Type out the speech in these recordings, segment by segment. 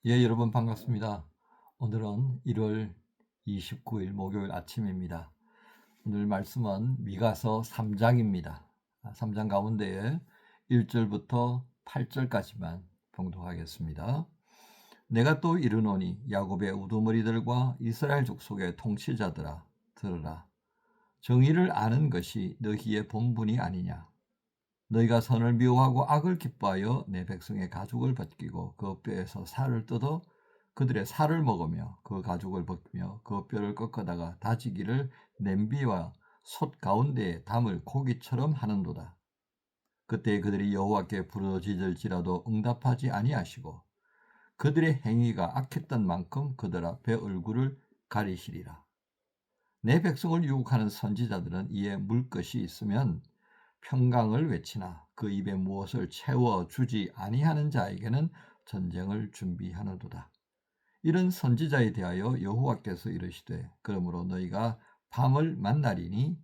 예, 여러분 반갑습니다. 오늘은 1월 29일 목요일 아침입니다. 오늘 말씀은 미가서 3장입니다. 3장 가운데에 1절부터 8절까지만 봉독하겠습니다. 내가 또 이르노니 야곱의 우두머리들과 이스라엘 족속의 통치자들아 들으라. 정의를 아는 것이 너희의 본분이 아니냐. 너희가 선을 미워하고 악을 기뻐하여 내 백성의 가죽을 벗기고 그 뼈에서 살을 뜯어 그들의 살을 먹으며 그 가죽을 벗기며 그 뼈를 꺾어다가 다지기를 냄비와 솥 가운데에 담을 고기처럼 하는도다. 그때 그들이 여호와께 부르짖을지라도 응답하지 아니하시고 그들의 행위가 악했던 만큼 그들 앞에 얼굴을 가리시리라. 내 백성을 유혹하는 선지자들은 이에 물 것이 있으면 평강을 외치나 그 입에 무엇을 채워주지 아니하는 자에게는 전쟁을 준비하노도다. 이런 선지자에 대하여 여호와께서 이르시되 그러므로 너희가 밤을 만나리니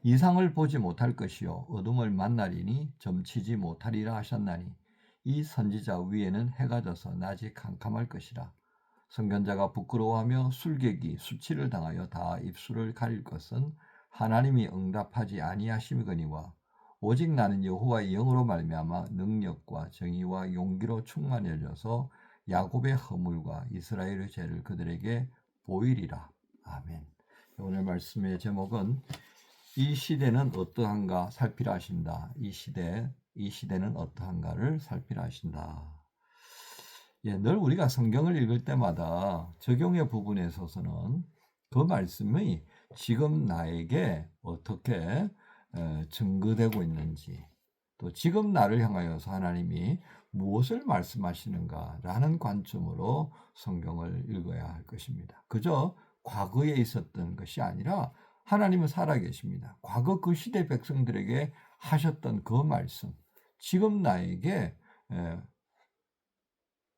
이상을 보지 못할 것이요 어둠을 만나리니 점치지 못하리라 하셨나니 이 선지자 위에는 해가 져서 낮이 캄캄할 것이라. 선견자가 부끄러워하며 술객이 수치를 당하여 다 입술을 가릴 것은 하나님이 응답하지 아니하심이거니와 오직 나는 여호와의 영으로 말미암아 능력과 정의와 용기로 충만해져서 야곱의 허물과 이스라엘의 죄를 그들에게 보이리라. 아멘. 오늘 말씀의 제목은 이 시대는 어떠한가 살피라 하신다. 이 시대는 어떠한가를 살피라 하신다. 예, 늘 우리가 성경을 읽을 때마다 적용의 부분에 있어서는 그 말씀이 지금 나에게 어떻게 증거되고 있는지, 또 지금 나를 향하여서 하나님이 무엇을 말씀하시는가라는 관점으로 성경을 읽어야 할 것입니다. 그저 과거에 있었던 것이 아니라 하나님은 살아계십니다. 과거 그 시대 백성들에게 하셨던 그 말씀, 지금 나에게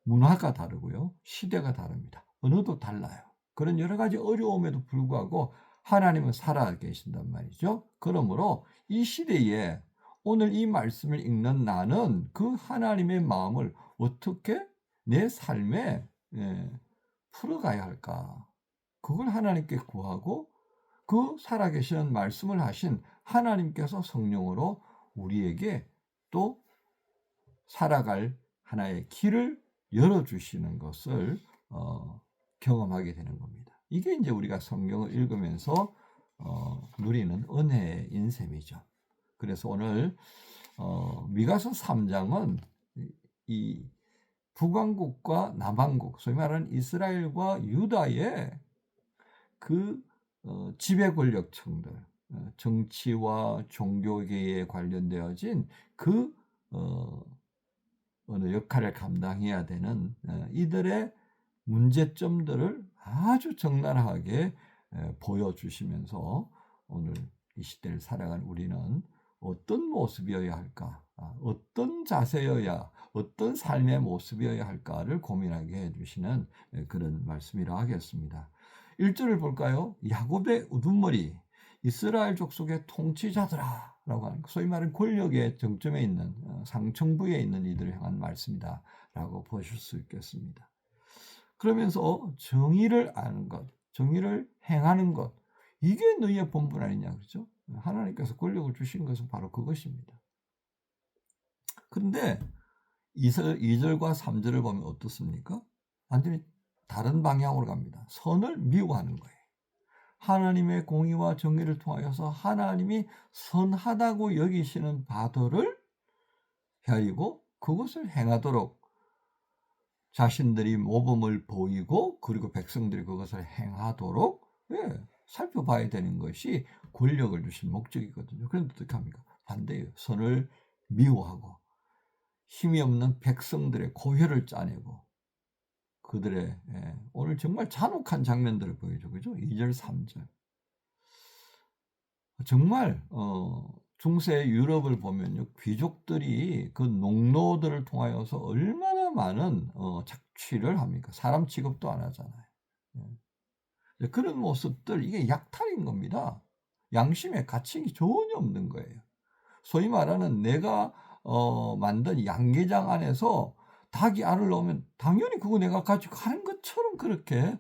문화가 다르고요. 시대가 다릅니다. 언어도 달라요. 그런 여러 가지 어려움에도 불구하고 하나님은 살아계신단 말이죠. 그러므로 이 시대에 오늘 이 말씀을 읽는 나는 그 하나님의 마음을 어떻게 내 삶에 풀어가야 할까? 그걸 하나님께 구하고 그 살아계시는 말씀을 하신 하나님께서 성령으로 우리에게 또 살아갈 하나의 길을 열어주시는 것을 경험하게 되는 겁니다. 이게 이제 우리가 성경을 읽으면서 누리는 은혜인 셈이죠. 그래서 오늘 미가서 3장은 이 북왕국과 남왕국, 소위 말하는 이스라엘과 유다의 그 지배 권력층들, 정치와 종교계에 관련되어진 그 어느 역할을 감당해야 되는 이들의 문제점들을 아주 적나라하게 보여주시면서 오늘 이 시대를 살아간 우리는 어떤 모습이어야 할까, 어떤 자세여야, 어떤 삶의 모습이어야 할까를 고민하게 해주시는 그런 말씀이라 하겠습니다. 1절을 볼까요? 야곱의 우둔머리, 이스라엘 족속의 통치자들아 라고 하는, 소위 말하는 권력의 정점에 있는 상층부에 있는 이들을 향한 말씀이다 라고 보실 수 있겠습니다. 그러면서 정의를 아는 것, 정의를 행하는 것, 이게 너희의 본분 아니냐, 그렇죠? 하나님께서 권력을 주신 것은 바로 그것입니다. 그런데 2절과 3절을 보면 어떻습니까? 완전히 다른 방향으로 갑니다. 선을 미워하는 거예요. 하나님의 공의와 정의를 통하여서 하나님이 선하다고 여기시는 바들을 헤아리고 그것을 행하도록 자신들이 모범을 보이고 그리고 백성들이 그것을 행하도록 살펴봐야 되는 것이 권력을 주신 목적이거든요. 그런데 어떻게 합니까? 반대예요. 선을 미워하고 힘이 없는 백성들의 고혈을 짜내고 그들의 오늘 정말 잔혹한 장면들을 보여줘. 그죠? 2절, 3절. 정말 중세 유럽을 보면요. 귀족들이 그 농노들을 통하여서 얼마나 많은 착취를 합니까? 사람 취급도 안 하잖아요. 그런 모습들, 이게 약탈인 겁니다. 양심의 가책이 전혀 없는 거예요. 소위 말하는 내가 만든 양계장 안에서 닭이 알을 넣으면 당연히 그거 내가 가지고 가는 것처럼 그렇게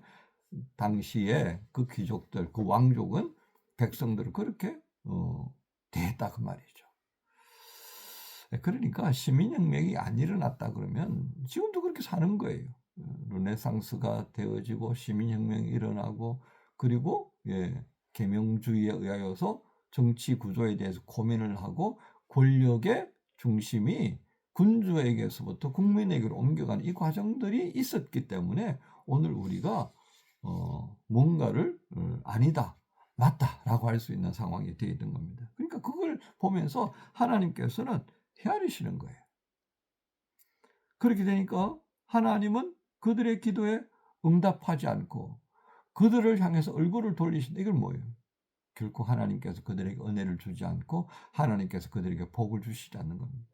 당시에 그 귀족들, 그 왕족은 백성들을 그렇게 대했다 그 말이죠. 그러니까 시민혁명이 안 일어났다 그러면 지금도 그렇게 사는 거예요. 르네상스가 되어지고 시민혁명이 일어나고 그리고 계명주의에 의하여서 정치 구조에 대해서 고민을 하고 권력의 중심이 군주에게서부터 국민에게로 옮겨가는 이 과정들이 있었기 때문에 오늘 우리가 뭔가를 아니다, 맞다라고 할 수 있는 상황이 되어 있는 겁니다. 그러니까 그걸 보면서 하나님께서는 헤아리시는 거예요. 그렇게 되니까 하나님은 그들의 기도에 응답하지 않고 그들을 향해서 얼굴을 돌리신다. 이건 뭐예요? 결코 하나님께서 그들에게 은혜를 주지 않고 하나님께서 그들에게 복을 주시지 않는 겁니다.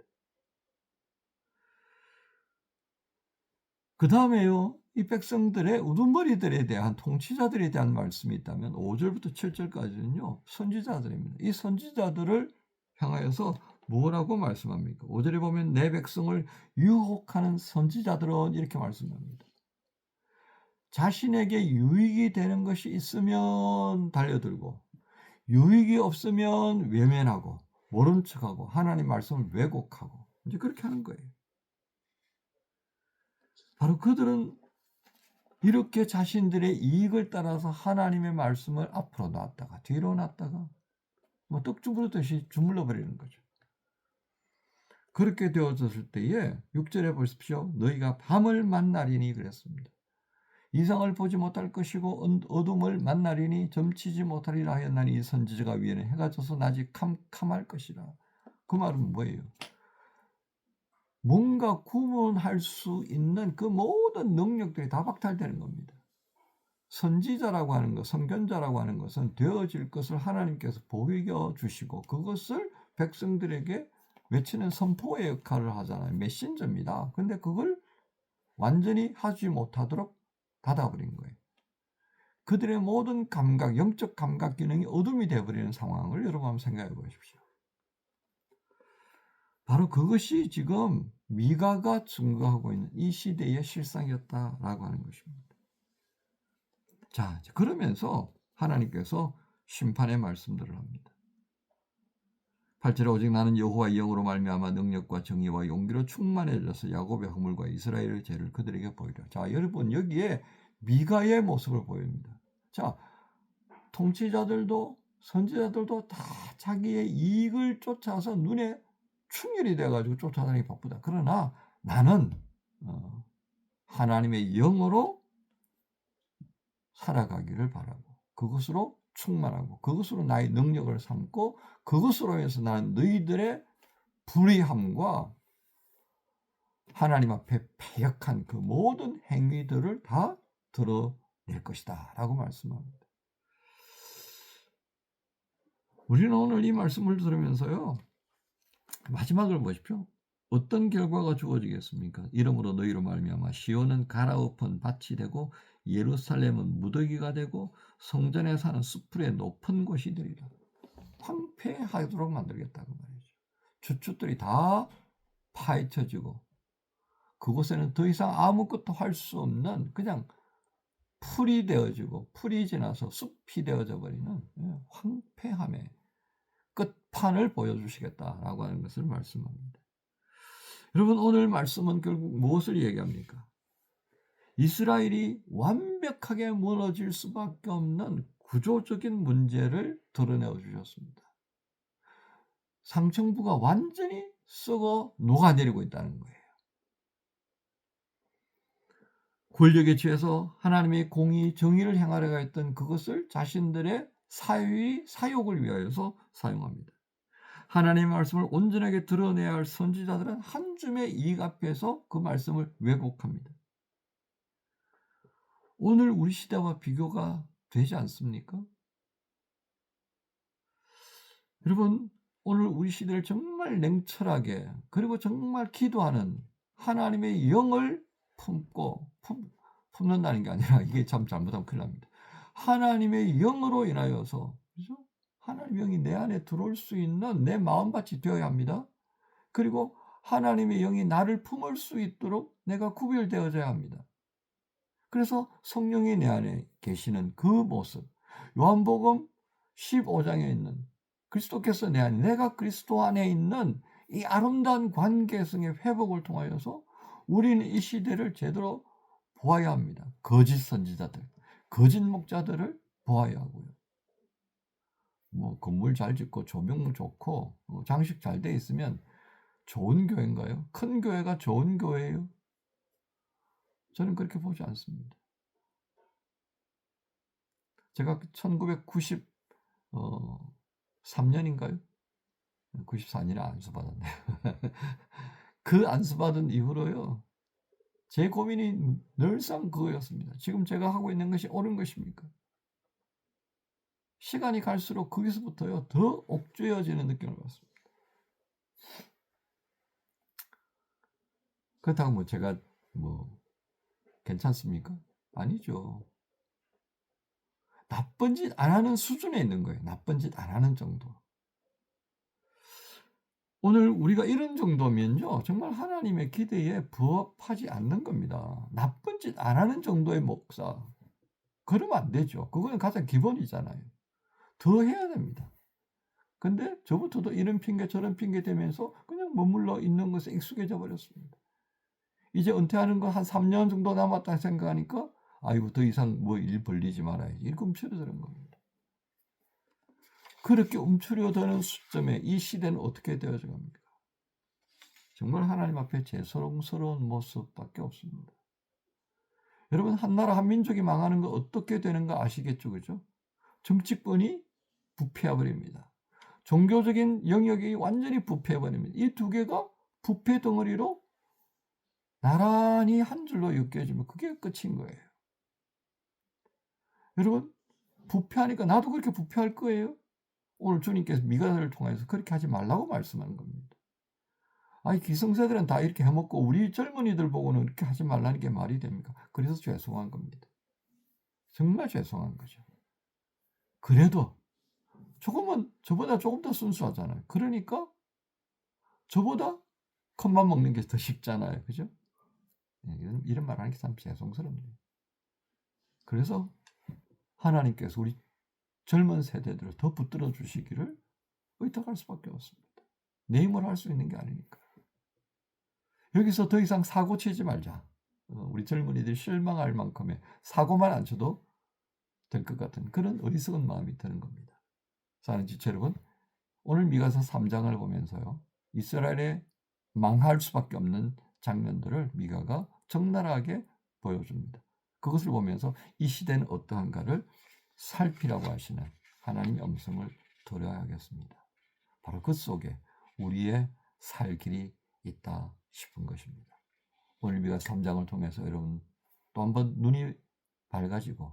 그 다음에요, 이 백성들의 우두머리들에 대한 통치자들에 대한 말씀이 있다면 5절부터 7절까지는요 선지자들입니다. 이 선지자들을 향하여서 뭐라고 말씀합니까? 5절에 보면 내 백성을 유혹하는 선지자들은 이렇게 말씀합니다. 자신에게 유익이 되는 것이 있으면 달려들고 유익이 없으면 외면하고 모른 척하고 하나님 말씀을 왜곡하고 이제 그렇게 하는 거예요. 바로 그들은 이렇게 자신들의 이익을 따라서 하나님의 말씀을 앞으로 놨다가 뒤로 놨다가 뭐 떡 주무르듯이 주물러 버리는 거죠. 그렇게 되어졌을 때에 6절에 보십시오. 너희가 밤을 만나리니 그랬습니다. 이상을 보지 못할 것이고 어둠을 만나리니 점치지 못하리라 하였나니 이 선지자가 위에는 해가 져서 낮이 캄캄할 것이라. 그 말은 뭐예요? 뭔가 구분할 수 있는 그 모든 능력들이 다 박탈되는 겁니다. 선지자라고 하는 것, 선견자라고 하는 것은 되어질 것을 하나님께서 보여 주시고 그것을 백성들에게 외치는 선포의 역할을 하잖아요. 메신저입니다. 근데 그걸 완전히 하지 못하도록 닫아버린 거예요. 그들의 모든 감각, 영적 감각 기능이 어둠이 되어버리는 상황을 여러분 한번 생각해 보십시오. 바로 그것이 지금 미가가 증거하고 있는 이 시대의 실상이었다라고 하는 것입니다. 자, 그러면서 하나님께서 심판의 말씀들을 합니다. 8절에 오직 나는 여호와의 영으로 말미암아 능력과 정의와 용기로 충만해져서 야곱의 허물과 이스라엘의 죄를 그들에게 보이라. 자, 여러분 여기에 미가의 모습을 보입니다. 자, 통치자들도 선지자들도 다 자기의 이익을 쫓아서 눈에 충혈이 돼가지고 쫓아다니기 바쁘다. 그러나 나는 하나님의 영으로 살아가기를 바라고 그것으로 충만하고 그것으로 나의 능력을 삼고 그것으로 해서 나는 너희들의 불의함과 하나님 앞에 패역한 그 모든 행위들을 다 드러낼 것이다 라고 말씀합니다. 우리는 오늘 이 말씀을 들으면서요 마지막을 보십시오. 어떤 결과가 주어지겠습니까? 이러므로 너희로 말미암아 시온은 갈아엎은 밭이 되고 예루살렘은 무더기가 되고 성전에 사는 수풀의 높은 곳이 되리라. 황폐하도록 만들겠다고 말이죠. 주춧들이 다 파헤쳐지고 그곳에는 더 이상 아무것도 할 수 없는 그냥 풀이 되어지고 풀이 지나서 숲이 되어져 버리는 황폐함의 끝판을 보여주시겠다라고 하는 것을 말씀합니다. 여러분 오늘 말씀은 결국 무엇을 얘기합니까? 이스라엘이 완벽하게 무너질 수밖에 없는 구조적인 문제를 드러내어 주셨습니다. 상층부가 완전히 썩어 녹아내리고 있다는 거예요. 권력에 취해서 하나님의 공의, 정의를 행하려고 했던 그것을 자신들의 사욕을 위하여서 사용합니다. 하나님의 말씀을 온전하게 드러내야 할 선지자들은 한 줌의 이익 앞에서 그 말씀을 왜곡합니다. 오늘 우리 시대와 비교가 되지 않습니까? 여러분, 오늘 우리 시대를 정말 냉철하게 그리고 정말 기도하는 하나님의 영을 품는다는 게 아니라 이게 참 잘못하면 큰일 납니다. 하나님의 영으로 인하여서 그렇죠? 하나님의 영이 내 안에 들어올 수 있는 내 마음밭이 되어야 합니다. 그리고 하나님의 영이 나를 품을 수 있도록 내가 구별되어져야 합니다. 그래서 성령이 내 안에 계시는 그 모습, 요한복음 15장에 있는 그리스도께서 내 안에, 내가 그리스도 안에 있는 이 아름다운 관계성의 회복을 통하여서 우리는 이 시대를 제대로 보아야 합니다. 거짓 선지자들, 거짓 목자들을 보아야 하고요. 뭐 건물 잘 짓고 조명 좋고 장식 잘 돼 있으면 좋은 교회인가요? 큰 교회가 좋은 교회예요? 저는 그렇게 보지 않습니다. 제가 1993년인가요? 94년에 안수받았네요. 그 안수받은 이후로요, 제 고민이 늘상 그거였습니다. 지금 제가 하고 있는 것이 옳은 것입니까? 시간이 갈수록 거기서부터요, 더 옥죄어지는 느낌을 받습니다. 그렇다고 뭐 제가 괜찮습니까? 아니죠. 나쁜 짓 안 하는 수준에 있는 거예요. 나쁜 짓 안 하는 정도. 오늘 우리가 이런 정도면요, 정말 하나님의 기대에 부합하지 않는 겁니다. 나쁜 짓 안 하는 정도의 목사. 그러면 안 되죠. 그거는 가장 기본이잖아요. 더 해야 됩니다. 근데 저부터도 이런 핑계 저런 핑계 대면서 그냥 머물러 있는 것에 익숙해져 버렸습니다. 이제 은퇴하는 거 한 3년 정도 남았다 생각하니까 아이고 더 이상 뭐 일 벌리지 말아야지. 이렇게 움츠러드는 겁니다. 그렇게 움츠려드는 시점에 이 시대는 어떻게 되어져 갑니까? 정말 하나님 앞에 죄송스러운 모습밖에 없습니다. 여러분, 한 나라 한 민족이 망하는 거 어떻게 되는가 아시겠죠? 그죠? 정치권이 부패해버립니다. 종교적인 영역이 완전히 부패해버립니다. 이 두 개가 부패 덩어리로 나란히 한 줄로 엮여지면 그게 끝인 거예요. 여러분, 부패하니까 나도 그렇게 부패할 거예요? 오늘 주님께서 미가를 통해서 그렇게 하지 말라고 말씀하는 겁니다. 아니, 기성세들은 다 이렇게 해먹고 우리 젊은이들 보고는 이렇게 하지 말라는 게 말이 됩니까? 그래서 죄송한 겁니다. 정말 죄송한 거죠. 그래도 저보다 조금 더 순수하잖아요. 그러니까 저보다 컵만 먹는 게 더 쉽잖아요. 그죠? 이런 말 하는 게 참 죄송스럽네요. 그래서 하나님께서 우리 젊은 세대들을 더 붙들어 주시기를 의탁할 수밖에 없습니다. 내 힘으로 할 수 있는 게 아니니까. 여기서 더 이상 사고 치지 말자. 우리 젊은이들이 실망할 만큼의 사고만 안 쳐도 될 것 같은 그런 어리석은 마음이 드는 겁니다. 사랑하는 지체 여러분, 오늘 미가서 3장을 보면서요, 이스라엘의 망할 수밖에 없는 장면들을 미가가 적나라하게 보여줍니다. 그것을 보면서 이 시대는 어떠한가를 살피라고 하시는 하나님의 음성을 들어야 하겠습니다. 바로 그 속에 우리의 살 길이 있다 싶은 것입니다. 오늘 미가 3장을 통해서 여러분 또 한번 눈이 밝아지고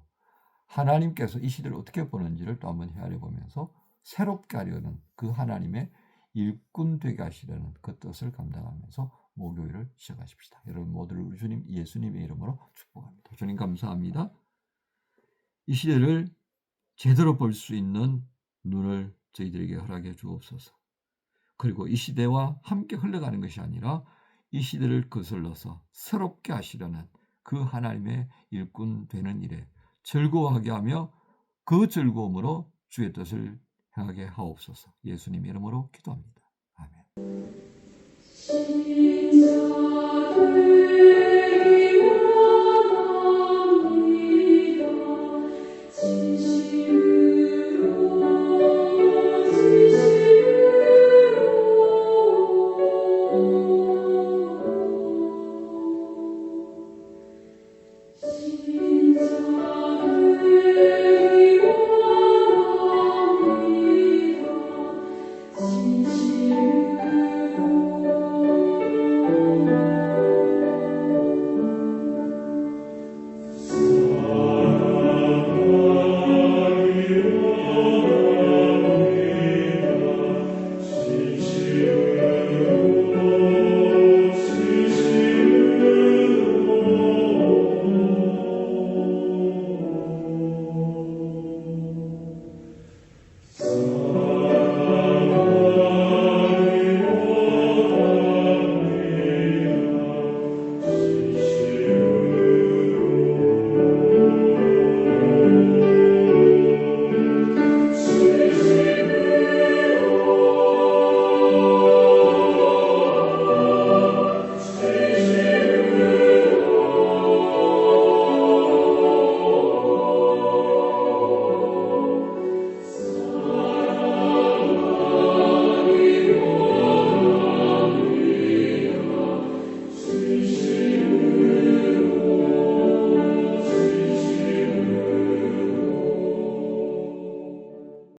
하나님께서 이 시대를 어떻게 보는지를 또 한번 헤아려 보면서 새롭게 하려는 그 하나님의 일꾼 되게 하시려는 그 뜻을 감당하면서 목요일을 시작하십시다. 여러분 모두를 우리 주님 예수님의 이름으로 축복합니다. 주님 감사합니다. 이 시대를 제대로 볼 수 있는 눈을 저희들에게 허락해 주옵소서. 그리고 이 시대와 함께 흘러가는 것이 아니라 이 시대를 거슬러서 새롭게 하시려는 그 하나님의 일꾼 되는 일에 즐거워하게 하며 그 즐거움으로 주의 뜻을 행하게 하옵소서. 예수님 이름으로 기도합니다. 아멘.